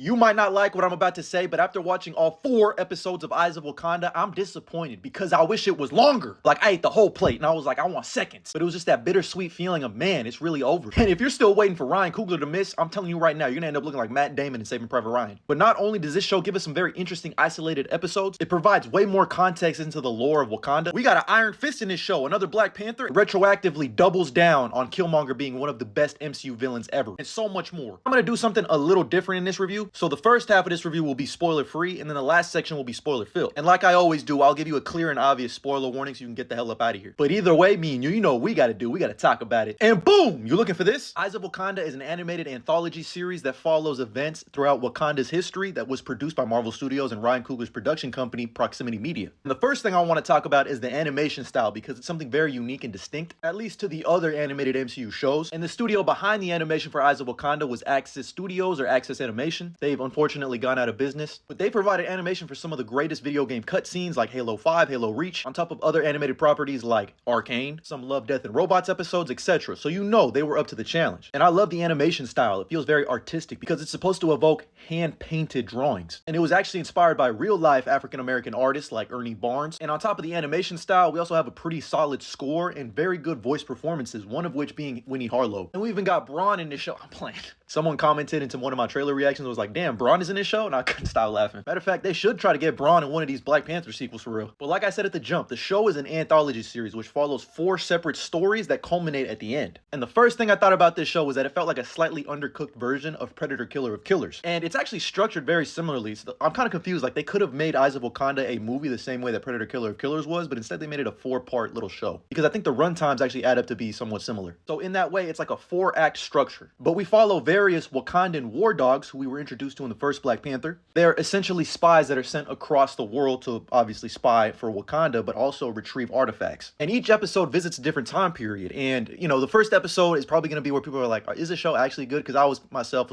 You might not like what I'm about to say, but after watching all 4 episodes of Eyes of Wakanda, I'm disappointed because I wish it was longer. Like, I ate the whole plate and I was like, I want seconds. But it was just that bittersweet feeling of, man, it's really over. And if you're still waiting for Ryan Coogler to miss, I'm telling you right now, you're gonna end up looking like Matt Damon in Saving Private Ryan. But not only does this show give us some very interesting isolated episodes, it provides way more context into the lore of Wakanda. We got an Iron Fist in this show, another Black Panther. It retroactively doubles down on Killmonger being one of the best MCU villains ever, and so much more. I'm gonna do something a little different in this review. So the first half of this review will be spoiler free, and then the last section will be spoiler filled. And like I always do, I'll give you a clear and obvious spoiler warning so you can get the hell up out of here. But either way, me and you know what we gotta do. We gotta talk about it. And boom! You looking for this? Eyes of Wakanda is an animated anthology series that follows events throughout Wakanda's history that was produced by Marvel Studios and Ryan Coogler's production company, Proximity Media. And the first thing I want to talk about is the animation style because it's something very unique and distinct, at least to the other animated MCU shows. And the studio behind the animation for Eyes of Wakanda was Axis Studios or Axis Animation. They've unfortunately gone out of business, but they provided animation for some of the greatest video game cutscenes like Halo 5, Halo Reach, on top of other animated properties like Arcane, some Love, Death, and Robots episodes, etc. So you know they were up to the challenge. And I love the animation style. It feels very artistic because it's supposed to evoke hand-painted drawings. And it was actually inspired by real-life African-American artists like Ernie Barnes. And on top of the animation style, we also have a pretty solid score and very good voice performances, one of which being Winnie Harlow. And we even got Braun in this show. I'm playing. Someone commented into one of my trailer reactions and was like, damn, Braun is in this show? And I couldn't stop laughing. Matter of fact, they should try to get Braun in one of these Black Panther sequels for real. But like I said at the jump, the show is an anthology series which follows 4 separate stories that culminate at the end. And the first thing I thought about this show was that it felt like a slightly undercooked version of Predator Killer of Killers. And it's actually structured very similarly. So I'm kind of confused. Like, they could have made Eyes of Wakanda a movie the same way that Predator Killer of Killers was, but instead they made it a 4-part little show. Because I think the run times actually add up to be somewhat similar. So in that way, it's like a 4-act structure. But we follow various Wakandan war dogs who we were introduced to in the first Black Panther. They're essentially spies that are sent across the world to obviously spy for Wakanda, but also retrieve artifacts. And each episode visits a different time period. And, you know, the first episode is probably going to be where people are like, is this show actually good? Because I was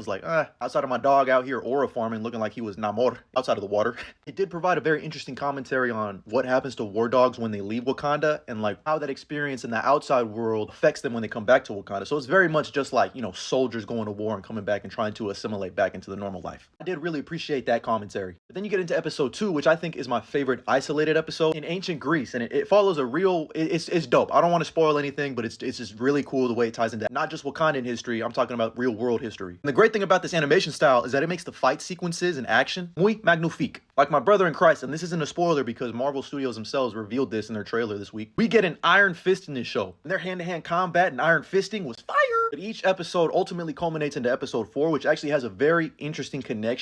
like, outside of my dog out here aura farming looking like he was Namor outside of the water. It did provide a very interesting commentary on what happens to war dogs when they leave Wakanda and like how that experience in the outside world affects them when they come back to Wakanda. So it's very much just like, you know, soldiers going to war and coming back and trying to assimilate back into the normal life. I did really appreciate that commentary. But then you get into episode 2, which I think is my favorite isolated episode in ancient Greece. And it follows a real, it's dope. I don't want to spoil anything, but it's just really cool the way it ties into not just Wakandan history. I'm talking about real world history. And the great thing about this animation style is that it makes the fight sequences and action muy magnifique. Like my brother in Christ, and this isn't a spoiler because Marvel Studios themselves revealed this in their trailer this week. We get an Iron Fist in this show. And their hand-to-hand combat and iron fisting was fire. But each episode ultimately culminates into episode 4, which actually has a very interesting connection